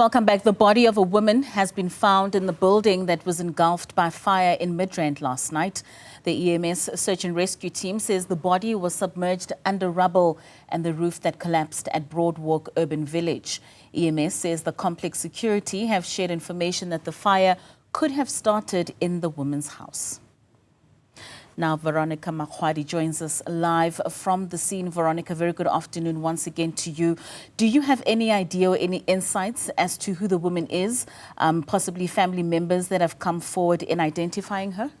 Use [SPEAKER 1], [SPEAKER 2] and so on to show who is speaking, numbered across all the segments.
[SPEAKER 1] Welcome back. The body of a woman has been found in the building that was engulfed by fire in Midrand last night. The EMS search and rescue team says the body was submerged under rubble and the roof that collapsed at Broadwalk Urban Village. EMS says the complex security have shared information that the fire could have started in the woman's house. Now, Veronica Makhoali joins us live from the scene. Veronica, very good afternoon once again to you. Do you have any idea or any insights as to who the woman is, possibly family members that have come forward in identifying her?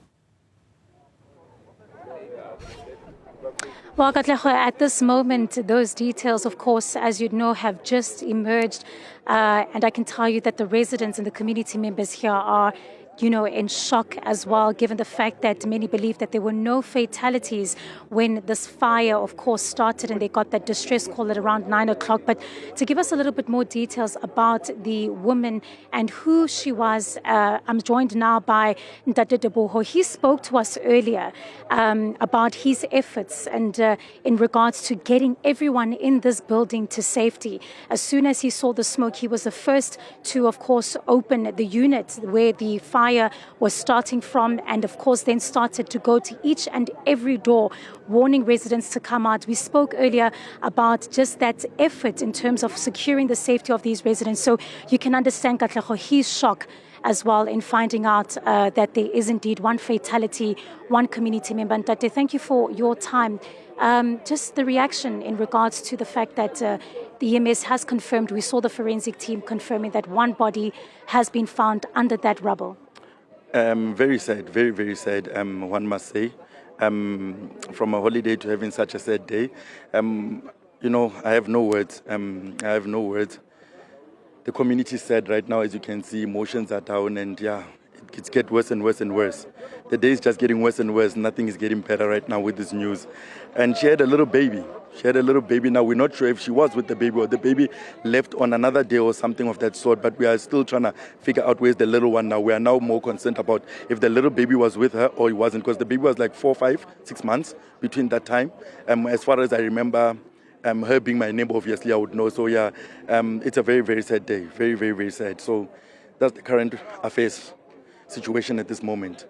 [SPEAKER 2] Well, Katlego, at this moment, those details, of course, as you know, have just emerged. And I can tell you that the residents and the community members here are in shock as well, given the fact that many believe that there were no fatalities when this fire, of course, started and they got that distress call at around 9 o'clock. But to give us a little bit more details about the woman and who she was, I'm joined now by Ntate Teboho. He spoke to us earlier about his efforts and in regards to getting everyone in this building to safety. As soon as he saw the smoke, he was the first to, of course, open the unit where the fire was starting from, and of course then started to go to each and every door, warning residents to come out. We spoke earlier about just that effort in terms of securing the safety of these residents. So you can understand, Katlego, his shock as well in finding out that there is indeed one fatality, one community member. And Tate, thank you for your time. Just the reaction in regards to the fact that the EMS has confirmed, we saw the forensic team confirming that one body has been found under that rubble.
[SPEAKER 3] Very sad, very, very sad, one must say. From a holiday to having such a sad day, I have no words. I have no words. The community is sad right now, as you can see, emotions are down, and it's getting worse and worse and worse. The day is just getting worse and worse. Nothing is getting better right now with this news. And she had a little baby. Now, we're not sure if she was with the baby or the baby left on another day or something of that sort, but we are still trying to figure out where's the little one now. We are now more concerned about if the little baby was with her or it wasn't, because the baby was like 4, 5, 6 months between that time. As far as I remember, her being my neighbor, obviously, I would know. So, it's a very, very sad day. Very, very, very sad. So that's the current affairs situation at this moment.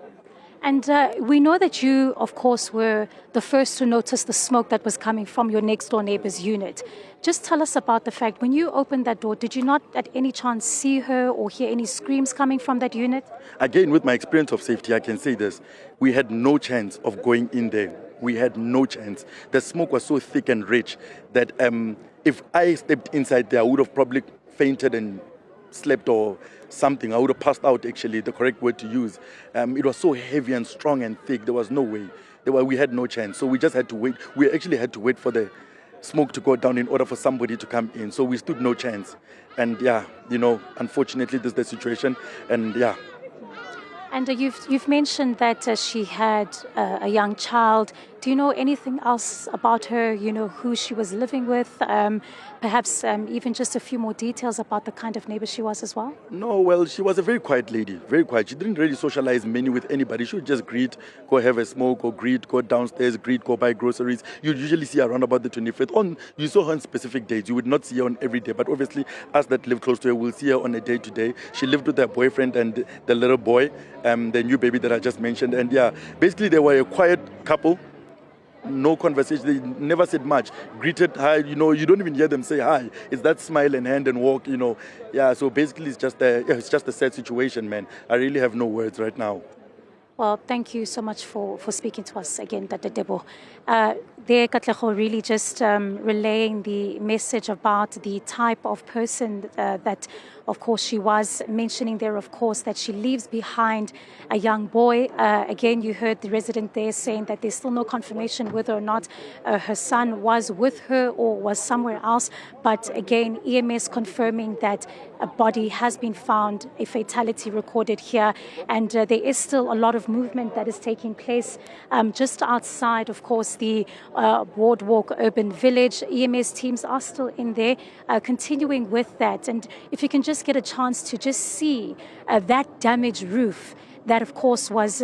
[SPEAKER 2] And we know that you, of course, were the first to notice the smoke that was coming from your next-door neighbor's unit. Just tell us about the fact, when you opened that door, did you not at any chance see her or hear any screams coming from that unit? Again,
[SPEAKER 3] with my experience of safety, I can say this. We had no chance of going in there. We had no chance. The smoke was so thick and rich that if I stepped inside there, I would have probably fainted and slept or something. I would have passed out, actually, the correct word to use. It was so heavy and strong and thick. There was no way. We had no chance. So we just had to wait. We actually had to wait for the smoke to go down in order for somebody to come in. So we stood no chance. And unfortunately, this is the situation. And
[SPEAKER 2] And you've mentioned that she had a young child. Do you know anything else about her, who she was living with? Perhaps even just a few more details about the kind of neighbor she was as well?
[SPEAKER 3] No, well, she was a very quiet lady, very quiet. She didn't really socialize many with anybody. She would just greet, go have a smoke, or greet, go downstairs, greet, go buy groceries. You'd usually see her around about the 25th. You saw her on specific days. You would not see her on every day. But obviously, us that live close to her will see her on a day-to-day. She lived with her boyfriend and the little boy, the new baby that I just mentioned. And basically they were a quiet couple. No conversation. They never said much. Greeted, hi. You don't even hear them say hi. It's that smile and hand and walk. So basically, it's just a sad situation, man. I really have no words right now.
[SPEAKER 2] Well, thank you so much for speaking to us again, Tate Teboho. There, Katlego, really just relaying the message about the type of person that, of course, she was mentioning there, of course, that she leaves behind a young boy. Again, you heard the resident there saying that there's still no confirmation whether or not her son was with her or was somewhere else. But again, EMS confirming that a body has been found, a fatality recorded here. And there is still a lot of movement that is taking place just outside, of course, the Broadwalk Urban Village. EMS teams are still in there, continuing with that. And if you can just get a chance to just see that damaged roof that, of course, was,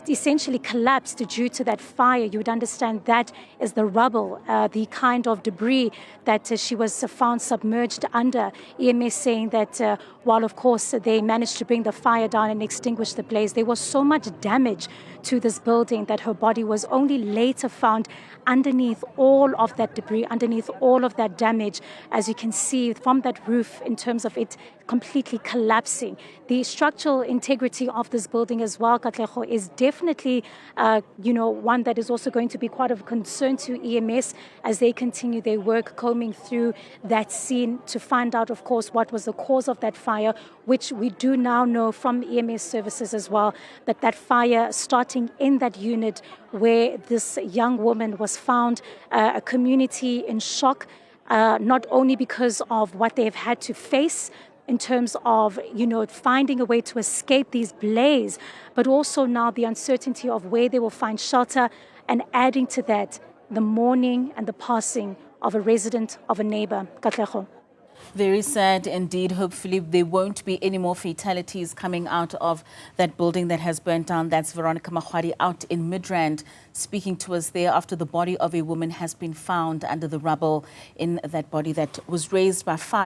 [SPEAKER 2] essentially collapsed due to that fire. You would understand that is the rubble, the kind of debris that she was found submerged under. EMS saying that while, of course, they managed to bring the fire down and extinguish the blaze, there was so much damage to this building that her body was only later found underneath all of that debris, underneath all of that damage, as you can see from that roof in terms of it completely collapsing. The structural integrity of this building as well, Katlego, is definitely, one that is also going to be quite of concern to EMS as they continue their work combing through that scene to find out, of course, what was the cause of that fire, which we do now know from EMS services as well, that that fire starting in that unit where this young woman was found, a community in shock, not only because of what they've had to face in terms of, finding a way to escape these blaze, but also now the uncertainty of where they will find shelter, and adding to that, the mourning and the passing of a resident, of a neighbor. Katlego.
[SPEAKER 1] Very sad indeed. Hopefully there won't be any more fatalities coming out of that building that has burnt down. That's Veronica Makhoali out in Midrand speaking to us there after the body of a woman has been found under the rubble in that body that was raised by fire.